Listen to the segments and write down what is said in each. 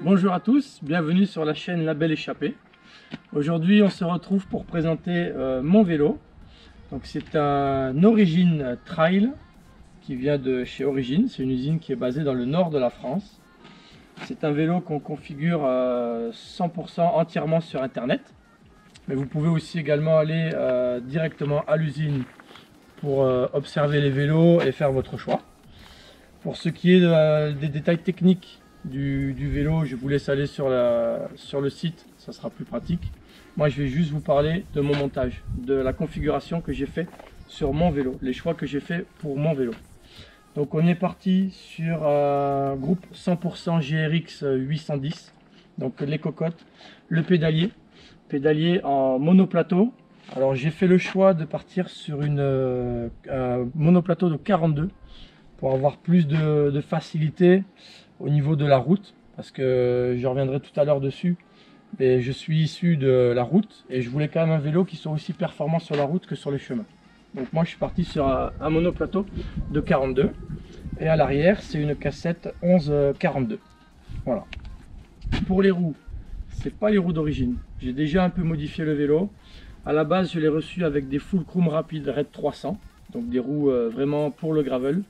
Bonjour à tous, bienvenue sur la chaîne La Belle Échappée. Aujourd'hui on se retrouve pour présenter mon vélo. Donc c'est un Origin Trail qui vient de chez Origin, c'est une usine qui est basée dans le nord de la France. C'est un vélo qu'on configure 100% entièrement sur internet. Mais vous pouvez aussi également aller directement à l'usine pour observer les vélos et faire votre choix. Pour ce qui est des détails techniques du vélo, je vous laisse aller sur le site, ça sera plus pratique. Moi je vais juste vous parler de mon montage, de la configuration que j'ai fait sur mon vélo, les choix que j'ai fait pour mon vélo. Donc on est parti sur un groupe 100% GRX 810, donc les cocottes, le pédalier en monoplateau. Alors j'ai fait le choix de partir sur un monoplateau de 42 pour avoir plus de facilité au niveau de la route, parce que je reviendrai tout à l'heure dessus, mais je suis issu de la route et je voulais quand même un vélo qui soit aussi performant sur la route que sur les chemins. Donc moi je suis parti sur un monoplateau de 42 et à l'arrière c'est une cassette 11-42. Voilà. Pour les roues, c'est pas les roues d'origine, j'ai déjà un peu modifié le vélo. À la base je l'ai reçu avec des Fulcrum Rapid Red 300, donc des roues vraiment pour le gravel.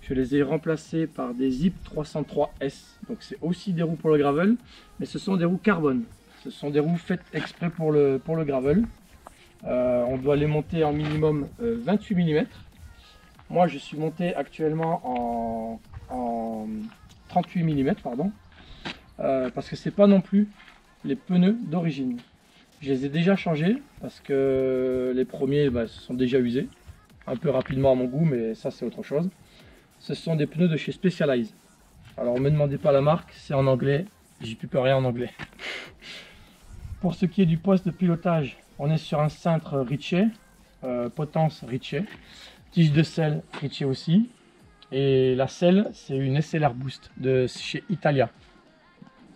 Je les ai remplacés par des Zip 303S, donc c'est aussi des roues pour le gravel, mais ce sont des roues carbone. Ce sont des roues faites exprès pour le gravel. On doit les monter en minimum 28 mm. Moi je suis monté actuellement en 38 mm, pardon, parce que c'est pas non plus les pneus d'origine. Je les ai déjà changés parce que les premiers se sont déjà usés, un peu rapidement à mon goût, mais ça c'est autre chose. Ce sont des pneus de chez Specialized. Alors ne me demandez pas la marque, c'est en anglais, j'y peux rien en anglais. Pour ce qui est du poste de pilotage, on est sur un cintre Ritchey, potence Ritchey, tige de selle Ritchey aussi, et la selle c'est une SLR Boost de chez Italia.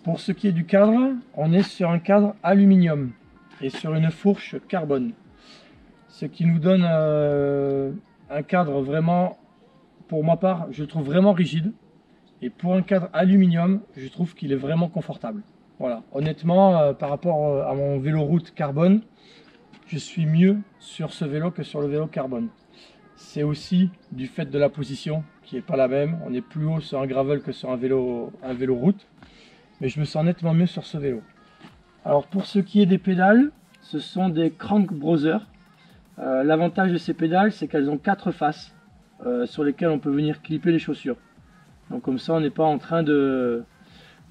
Pour ce qui est du cadre, on est sur un cadre aluminium et sur une fourche carbone, ce qui nous donne un cadre vraiment, pour ma part, je le trouve vraiment rigide. Et pour un cadre aluminium, je trouve qu'il est vraiment confortable. Voilà, honnêtement, par rapport à mon vélo route carbone, je suis mieux sur ce vélo que sur le vélo carbone. C'est aussi du fait de la position qui n'est pas la même. On est plus haut sur un gravel que sur un vélo route. Mais je me sens nettement mieux sur ce vélo. Alors pour ce qui est des pédales, ce sont des Crank Brothers. L'avantage de ces pédales, c'est qu'elles ont 4 faces. Sur lesquels on peut venir clipper les chaussures. Donc comme ça on n'est pas en train de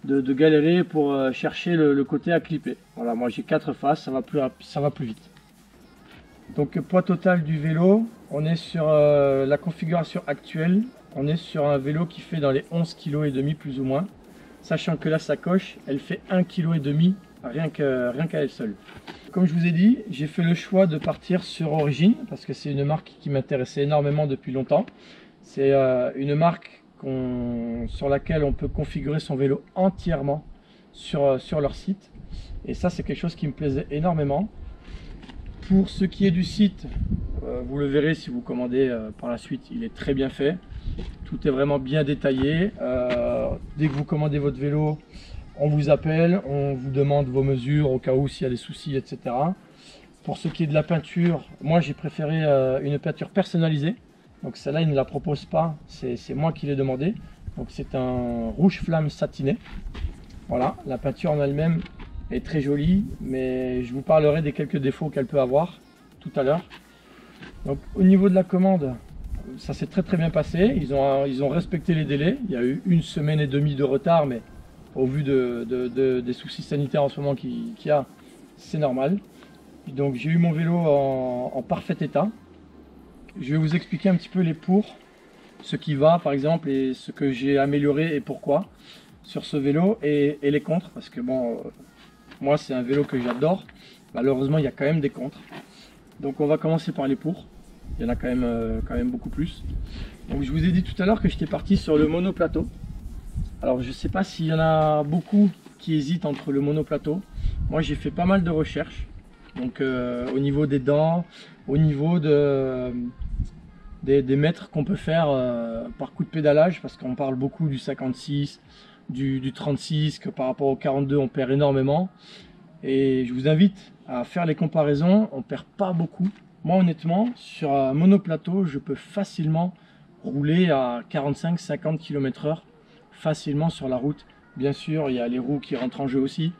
galérer pour chercher le côté à clipper. Voilà, moi j'ai 4 faces, ça va plus vite. Donc poids total du vélo, on est sur la configuration actuelle, on est sur un vélo qui fait dans les 11,5 kg plus ou moins, sachant que la sacoche elle fait 1,5 kg rien qu'à elle seule. Comme je vous ai dit, j'ai fait le choix de partir sur Origin parce que c'est une marque qui m'intéressait énormément depuis longtemps. C'est une marque sur laquelle on peut configurer son vélo entièrement sur leur site. Et ça, c'est quelque chose qui me plaisait énormément. Pour ce qui est du site, vous le verrez si vous commandez par la suite, il est très bien fait. Tout est vraiment bien détaillé. Dès que vous commandez votre vélo, on vous appelle, on vous demande vos mesures au cas où s'il y a des soucis, etc. Pour ce qui est de la peinture, moi j'ai préféré une peinture personnalisée. Donc celle-là, il ne la propose pas, c'est moi qui l'ai demandé. Donc c'est un rouge flamme satiné. Voilà, la peinture en elle-même est très jolie, mais je vous parlerai des quelques défauts qu'elle peut avoir tout à l'heure. Donc au niveau de la commande, ça s'est très bien passé. Ils ont respecté les délais. Il y a eu 1 semaine et demie de retard, mais au vu des soucis sanitaires en ce moment qu'il y a, c'est normal. Donc j'ai eu mon vélo en parfait état. Je vais vous expliquer un petit peu les pour, ce qui va par exemple et ce que j'ai amélioré et pourquoi sur ce vélo et les contre, parce que bon, moi c'est un vélo que j'adore, malheureusement il y a quand même des contre. Donc on va commencer par les pour, il y en a quand même beaucoup plus. Donc je vous ai dit tout à l'heure que j'étais parti sur le monoplateau. Alors je ne sais pas s'il y en a beaucoup qui hésitent entre le monoplateau. Moi j'ai fait pas mal de recherches. Donc au niveau des dents, au niveau des mètres qu'on peut faire par coup de pédalage, parce qu'on parle beaucoup du 56, du 36, que par rapport au 42 on perd énormément. Et je vous invite à faire les comparaisons, on perd pas beaucoup. Moi honnêtement, sur un monoplateau, je peux facilement rouler à 45-50 km/h facilement sur la route. Bien sûr, il y a les roues qui rentrent en jeu aussi,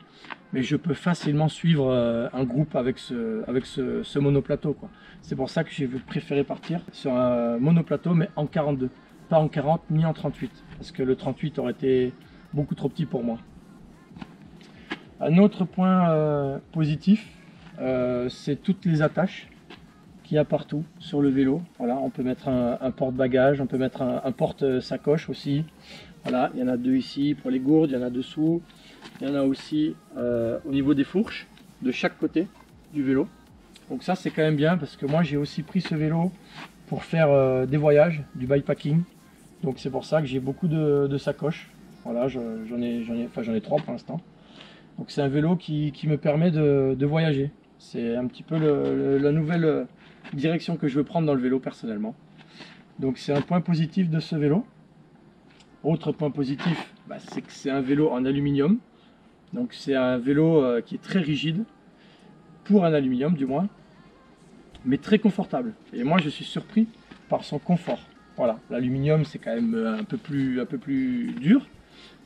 mais je peux facilement suivre un groupe avec ce monoplateau, quoi. C'est pour ça que j'ai préféré partir sur un monoplateau, mais en 42, pas en 40 ni en 38, parce que le 38 aurait été beaucoup trop petit pour moi. Un autre point positif, c'est toutes les attaches qu'il y a partout sur le vélo. Voilà, on peut mettre un porte-bagages, on peut mettre un porte-sacoche aussi. Voilà, il y en a deux ici pour les gourdes, il y en a dessous. Il y en a aussi au niveau des fourches de chaque côté du vélo. Donc ça c'est quand même bien parce que moi j'ai aussi pris ce vélo pour faire des voyages, du bikepacking. Donc c'est pour ça que j'ai beaucoup de sacoches. Voilà, j'en ai 3 pour l'instant. Donc c'est un vélo qui me permet de voyager. C'est un petit peu la nouvelle direction que je veux prendre dans le vélo personnellement. Donc c'est un point positif de ce vélo. Autre point positif, c'est que c'est un vélo en aluminium. Donc c'est un vélo qui est très rigide, pour un aluminium du moins, mais très confortable. Et moi je suis surpris par son confort. Voilà, l'aluminium c'est quand même un peu plus dur,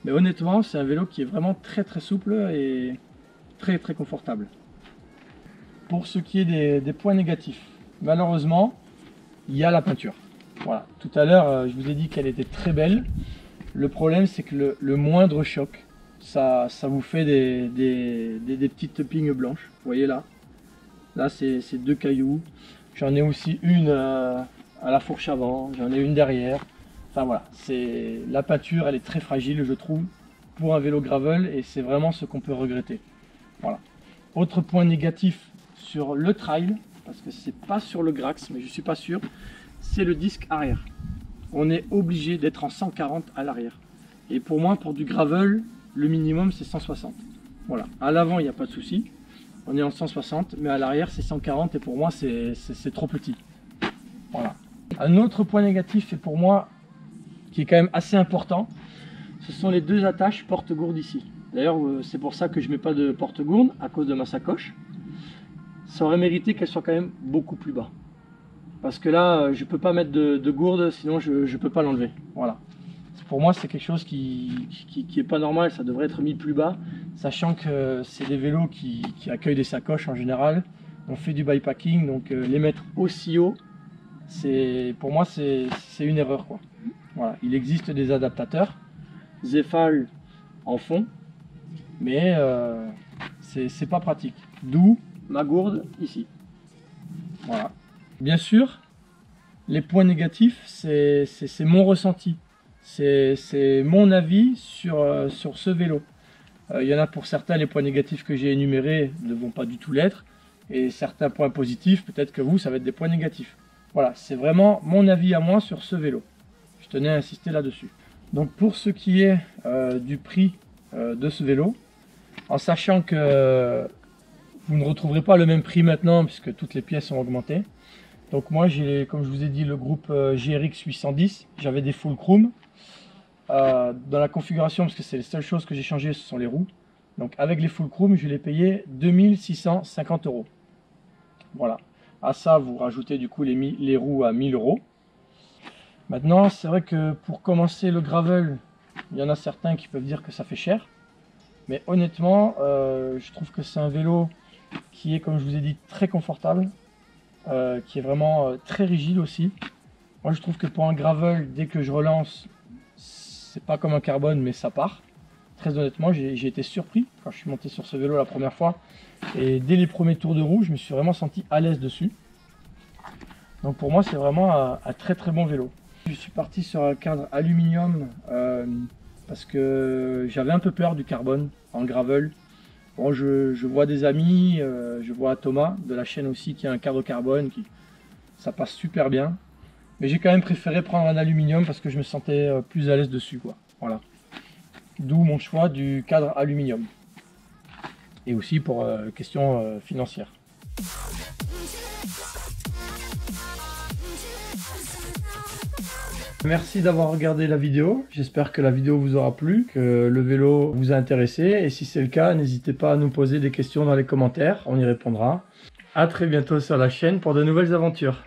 mais honnêtement c'est un vélo qui est vraiment très souple et très confortable. Pour ce qui est des points négatifs, malheureusement il y a la peinture. Voilà, tout à l'heure je vous ai dit qu'elle était très belle. Le problème c'est que le moindre choc, ça vous fait des petites pignes blanches. Vous voyez là, c'est 2 cailloux. J'en ai aussi une à la fourche avant, j'en ai une derrière. Enfin voilà, la peinture elle est très fragile je trouve pour un vélo gravel et c'est vraiment ce qu'on peut regretter. Voilà. Autre point négatif sur le trail, parce que c'est pas sur le Grax mais je suis pas sûr, c'est le disque arrière. On est obligé d'être en 140 à l'arrière. Et pour moi, pour du gravel, le minimum c'est 160. Voilà, à l'avant il n'y a pas de souci, on est en 160, mais à l'arrière c'est 140 et pour moi c'est trop petit. Voilà. Un autre point négatif, et pour moi, qui est quand même assez important, ce sont les 2 attaches porte-gourde ici. D'ailleurs, c'est pour ça que je mets pas de porte-gourde, à cause de ma sacoche. Ça aurait mérité qu'elle soit quand même beaucoup plus bas. Parce que là, je peux pas mettre de gourde, sinon je peux pas l'enlever. Voilà. Pour moi, c'est quelque chose qui est pas normal, ça devrait être mis plus bas, sachant que c'est des vélos qui accueillent des sacoches en général. On fait du bikepacking, donc les mettre aussi haut, pour moi, c'est une erreur, quoi. Voilà. Il existe des adaptateurs, Zefal en font, mais c'est pas pratique. D'où ma gourde ici. Voilà. Bien sûr, les points négatifs, c'est mon ressenti. C'est mon avis sur ce vélo. Il y en a pour certains, les points négatifs que j'ai énumérés ne vont pas du tout l'être. Et certains points positifs, peut-être que vous, ça va être des points négatifs. Voilà, c'est vraiment mon avis à moi sur ce vélo. Je tenais à insister là-dessus. Donc pour ce qui est du prix de ce vélo, en sachant que vous ne retrouverez pas le même prix maintenant, puisque toutes les pièces ont augmenté. Donc moi j'ai, comme je vous ai dit, le groupe GRX 810, j'avais des fulcrum. Dans la configuration, parce que c'est les seules choses que j'ai changées, ce sont les roues. Donc avec les fulcrum, je l'ai payé 2650 €. Voilà. À ça, vous rajoutez du coup les roues à 1000 €. Maintenant, c'est vrai que pour commencer le gravel, il y en a certains qui peuvent dire que ça fait cher. Mais honnêtement, je trouve que c'est un vélo qui est, comme je vous ai dit, très confortable. Qui est vraiment très rigide aussi. Moi je trouve que pour un gravel, dès que je relance, c'est pas comme un carbone mais ça part. Très honnêtement, j'ai été surpris quand je suis monté sur ce vélo la première fois. Et dès les premiers tours de roue, je me suis vraiment senti à l'aise dessus. Donc pour moi c'est vraiment un très bon vélo. Je suis parti sur un cadre aluminium parce que j'avais un peu peur du carbone en gravel. Bon, je vois des amis, je vois Thomas de la chaîne aussi qui a un cadre carbone, ça passe super bien. Mais j'ai quand même préféré prendre un aluminium parce que je me sentais plus à l'aise dessus, quoi. Voilà. D'où mon choix du cadre aluminium. Et aussi pour question financière. Merci d'avoir regardé la vidéo. J'espère que la vidéo vous aura plu, que le vélo vous a intéressé. Et si c'est le cas, n'hésitez pas à nous poser des questions dans les commentaires. On y répondra. À très bientôt sur la chaîne pour de nouvelles aventures.